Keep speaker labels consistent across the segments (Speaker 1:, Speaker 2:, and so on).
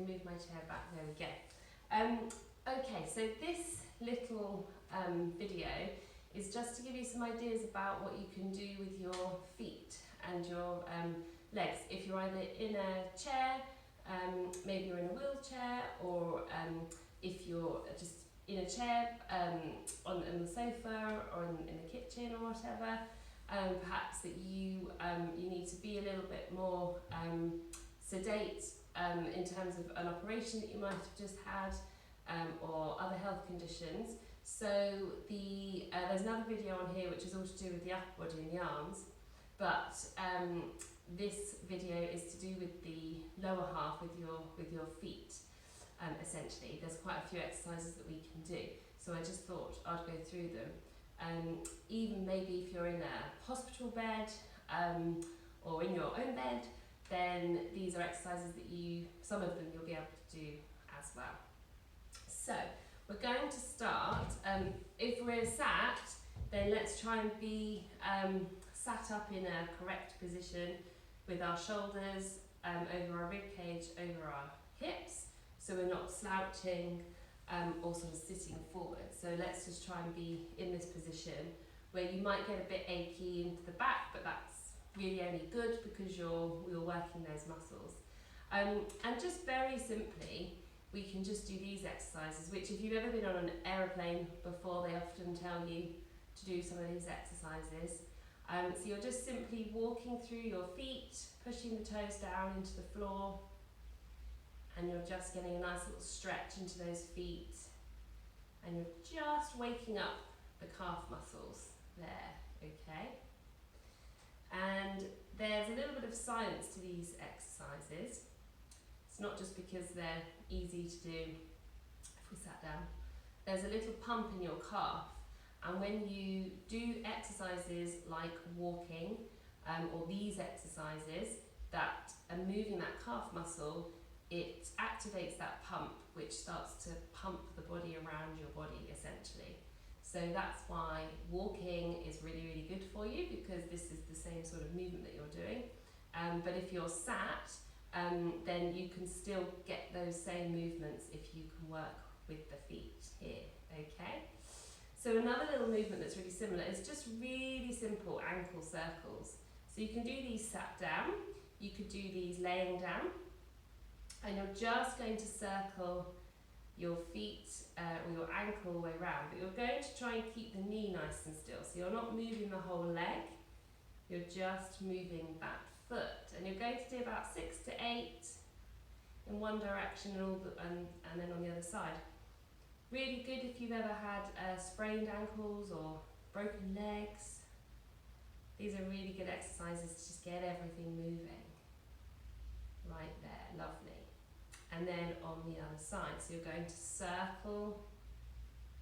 Speaker 1: move my chair back. There we go. Okay, so this little video is just to give you some ideas about what you can do with your feet and your legs. If you're either in a chair, maybe you're in a wheelchair, or if you're just in a chair on the sofa or in the kitchen or whatever, perhaps that you need to be a little bit more sedate in terms of an operation that you might have just had, or other health conditions. So there's another video on here which is all to do with the upper body and the arms, but this video is to do with the lower half, with your feet. Essentially, there's quite a few exercises that we can do, so I just thought I'd go through them. Even maybe if you're in a hospital bed or in your own bed, then these are exercises that some of them you'll be able to do as well. So we're going to start, if we're sat, then let's try and be sat up in a correct position with our shoulders over our rib cage, over our hips, so we're not slouching or sort of sitting forward. So let's just try and be in this position where you might get a bit achy into the back, but that's really only good because you're working those muscles. And just very simply, we can just do these exercises, which if you've ever been on an aeroplane before, they often tell you to do some of these exercises. So you're just simply walking through your feet, pushing the toes down into the floor, and you're just getting a nice little stretch into those feet, and you're just waking up the calf muscles there, okay? And there's a little bit of science to these exercises. It's not just because they're easy to do if we sat down. There's a little pump in your calf, and when you do exercises like walking or these exercises that are moving that calf muscle, it activates that pump, which starts to pump the body around your body essentially. So that's why walking is really, really good for you, because this is the same sort of movement that you're doing. But if you're sat, then you can still get those same movements if you can work with the feet here, okay? So another little movement that's really similar is just really simple ankle circles. So you can do these sat down, you could do these laying down, and you're just going to circle your feet or your ankle all the way around, but you're going to try and keep the knee nice and still. So you're not moving the whole leg, you're just moving that foot. And you're going to do about 6 to 8 in one direction and then on the other side. Really good if you've ever had sprained ankles or broken legs. These are really good exercises to just get everything moving. Right there, lovely. And then on the other side, so you're going to circle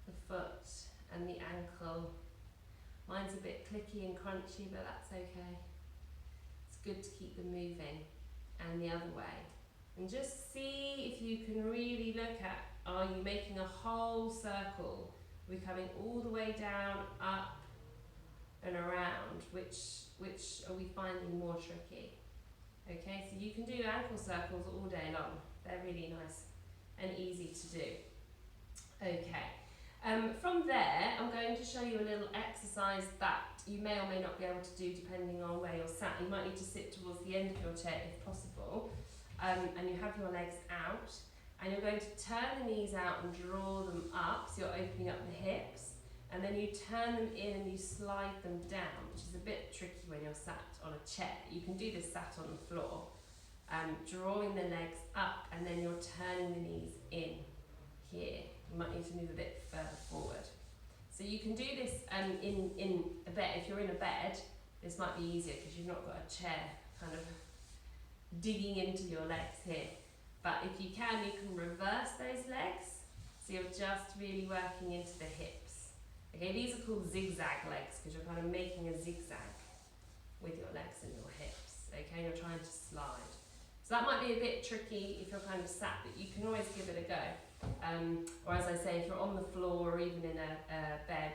Speaker 1: the foot and the ankle. Mine's a bit clicky and crunchy, but that's okay. It's good to keep them moving. And the other way. And just see if you can really look at, are you making a whole circle? Are we coming all the way down, up and around? Which are we finding more tricky? Okay, so you can do ankle circles all day long. They're really nice and easy to do. Okay, from there I'm going to show you a little exercise that you may or may not be able to do depending on where you're sat. You might need to sit towards the end of your chair if possible, and you have your legs out, and you're going to turn the knees out and draw them up, so you're opening up the hips, and then you turn them in and you slide them down, which is a bit tricky when you're sat on a chair. You can do this sat on the floor, drawing the legs up, and then you're turning the knees in here. You might need to move a bit further forward. So you can do this in a bed. If you're in a bed, this might be easier because you've not got a chair kind of digging into your legs here. But if you can reverse those legs, so you're just really working into the hips. Okay, these are called zigzag legs because you're kind of making a zigzag with your legs and your hips. Okay, you're trying to slide. So that might be a bit tricky if you're kind of sat, but you can always give it a go. Or as I say, if you're on the floor or even in a bed,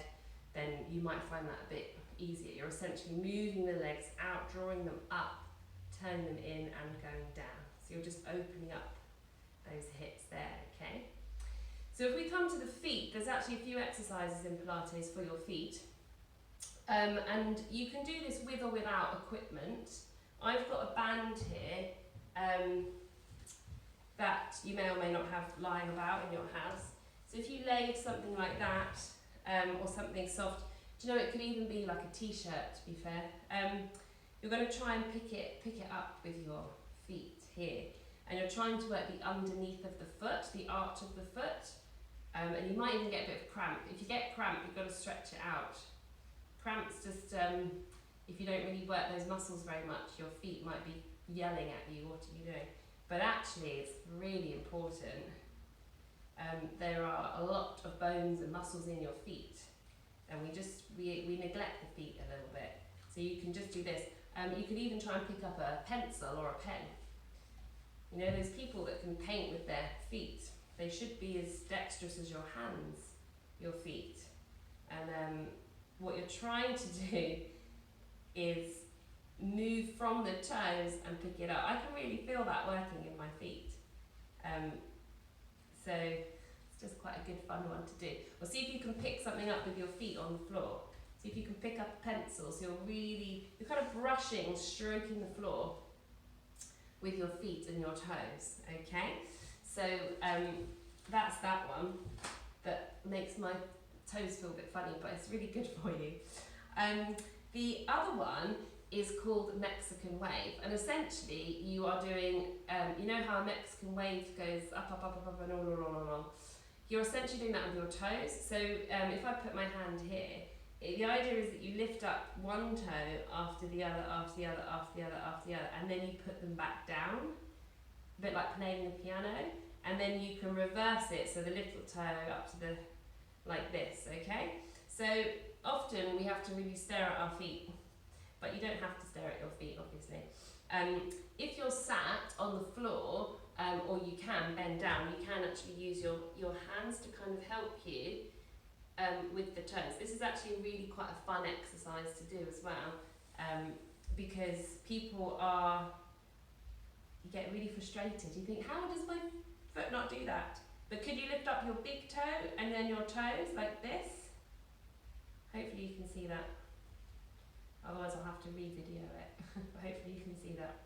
Speaker 1: then you might find that a bit easier. You're essentially moving the legs out, drawing them up, turning them in and going down. So you're just opening up those hips there, okay? So if we come to the feet, there's actually a few exercises in Pilates for your feet. And you can do this with or without equipment. I've got a band here that you may or may not have lying about in your house. So if you laid something like that, or something soft, do you know it could even be like a t-shirt, to be fair. You're going to try and pick it up with your feet here, and you're trying to work the underneath of the foot, the arch of the foot, and you might even get a bit of cramp. If you get cramp, you've got to stretch it out. Cramps just, if you don't really work those muscles very much, your feet might be yelling at you, what are you doing? But actually it's really important. There are a lot of bones and muscles in your feet, and we neglect the feet a little bit. So you can just do this. You can even try and pick up a pencil or a pen. You know, those people that can paint with their feet, they should be as dexterous as your hands, your feet. And what you're trying to do is move from the toes and pick it up. I can really feel that working in my feet. So it's just quite a good fun one to do. Or see if you can pick something up with your feet on the floor. See if you can pick up a pencil, so you're kind of brushing, stroking the floor with your feet and your toes, okay? So that's that one that makes my toes feel a bit funny, but it's really good for you. The other one is called Mexican wave, and essentially you are doing, you know how a Mexican wave goes up, up, up, up, up, and on. You're essentially doing that with your toes. So if I put my hand here, the idea is that you lift up one toe after the other, after the other, after the other, after the other, and then you put them back down, a bit like playing the piano, and then you can reverse it, so the little toe up to the, like this, okay? So often we have to really stare at our feet, but you don't have to stare at your feet, obviously. If you're sat on the floor, or you can bend down, you can actually use your hands to kind of help you with the toes. This is actually really quite a fun exercise to do as well, because you get really frustrated. You think, how does my foot not do that? But could you lift up your big toe and then your toes like this? Hopefully you can see that. Otherwise I'll have to re-video it. But hopefully you can see that.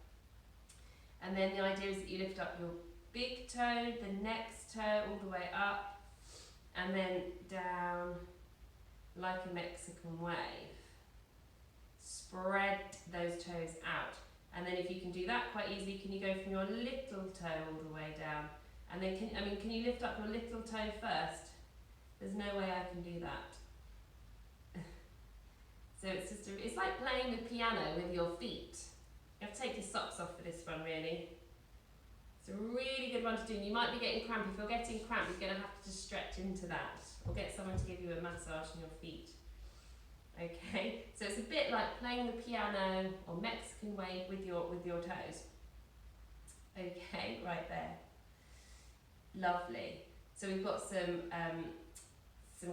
Speaker 1: And then the idea is that you lift up your big toe, the next toe all the way up, and then down like a Mexican wave. Spread those toes out. And then if you can do that quite easily, can you go from your little toe all the way down? And then can you lift up your little toe first? There's no way I can do that. So it's like playing the piano with your feet. You have to take your socks off for this one, really. It's a really good one to do, and you might be getting cramp. If you're getting cramp, you're going to have to just stretch into that, or get someone to give you a massage on your feet. Okay, so it's a bit like playing the piano or Mexican wave with your toes. Okay, right there. Lovely. So we've got some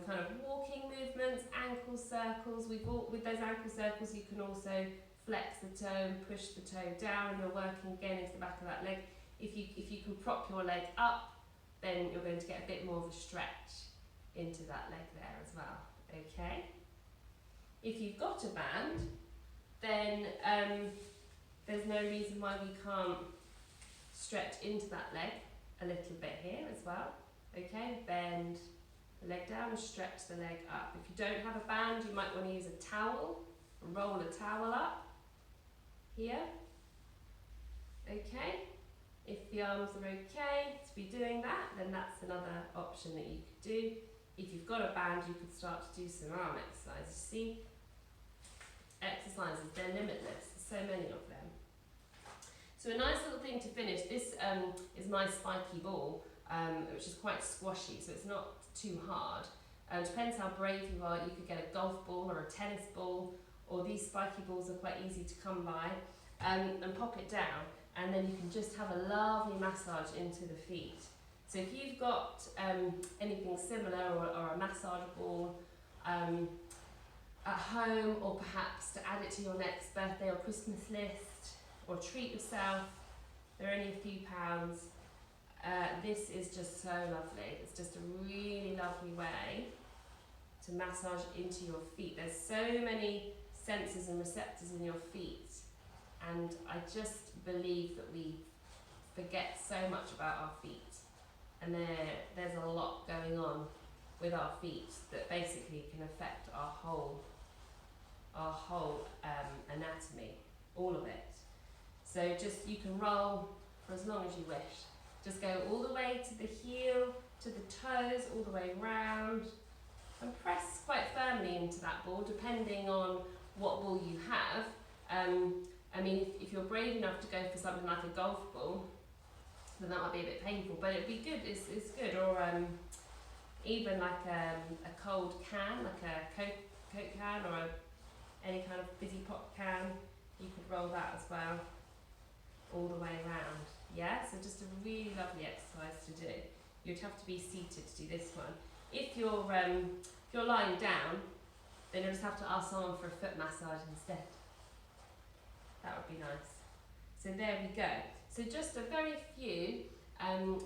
Speaker 1: kind of walking movements, ankle circles. With those ankle circles, you can also flex the toe and push the toe down, and you're working again into the back of that leg. If you can prop your leg up, then you're going to get a bit more of a stretch into that leg there as well. Okay. If you've got a band, then there's no reason why we can't stretch into that leg a little bit here as well. Okay, bend the leg down and stretch the leg up. If you don't have a band, you might want to use a towel, roll a towel up here. Okay, if the arms are okay to be doing that, then that's another option that you could do. If you've got a band, you could start to do some arm exercises. See, exercises, they're limitless, there's so many of them. So a nice little thing to finish, this is my spiky ball, which is quite squashy, so it's not too hard. Depends how brave you are, you could get a golf ball or a tennis ball, or these spiky balls are quite easy to come by, and pop it down, and then you can just have a lovely massage into the feet. So if you've got anything similar, or a massage ball at home, or perhaps to add it to your next birthday or Christmas list, or treat yourself, they're only a few pounds, this is just so lovely. It's just a really lovely way to massage into your feet. There's so many sensors and receptors in your feet, and I just believe that we forget so much about our feet, and there's a lot going on with our feet that basically can affect our whole anatomy, all of it. So just, you can roll for as long as you wish. Just go all the way to the heel, to the toes, all the way round, and press quite firmly into that ball, depending on what ball you have. I mean, if you're brave enough to go for something like a golf ball, then that might be a bit painful, but it'd be good. It's good. Or even like a cold can, like a Coke can, or any kind of fizzy pop can. You could roll that as well, all the way around. Yeah, so just a really lovely exercise to do. You'd have to be seated to do this one. If you're lying down, then you'll just have to ask someone for a foot massage instead. That would be nice. So there we go. So just a very few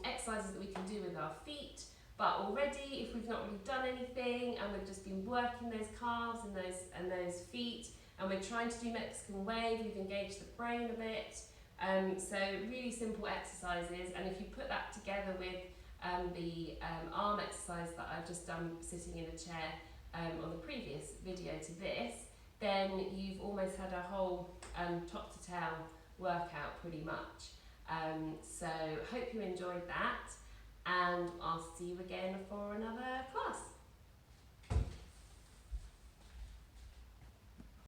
Speaker 1: exercises that we can do with our feet. But already, if we've not really done anything and we've just been working those calves and those feet, and we're trying to do Mexican wave, we've engaged the brain a bit. So really simple exercises, and if you put that together with the arm exercise that I've just done sitting in a chair on the previous video to this, then you've almost had a whole top to tail workout pretty much. So hope you enjoyed that, and I'll see you again for another class.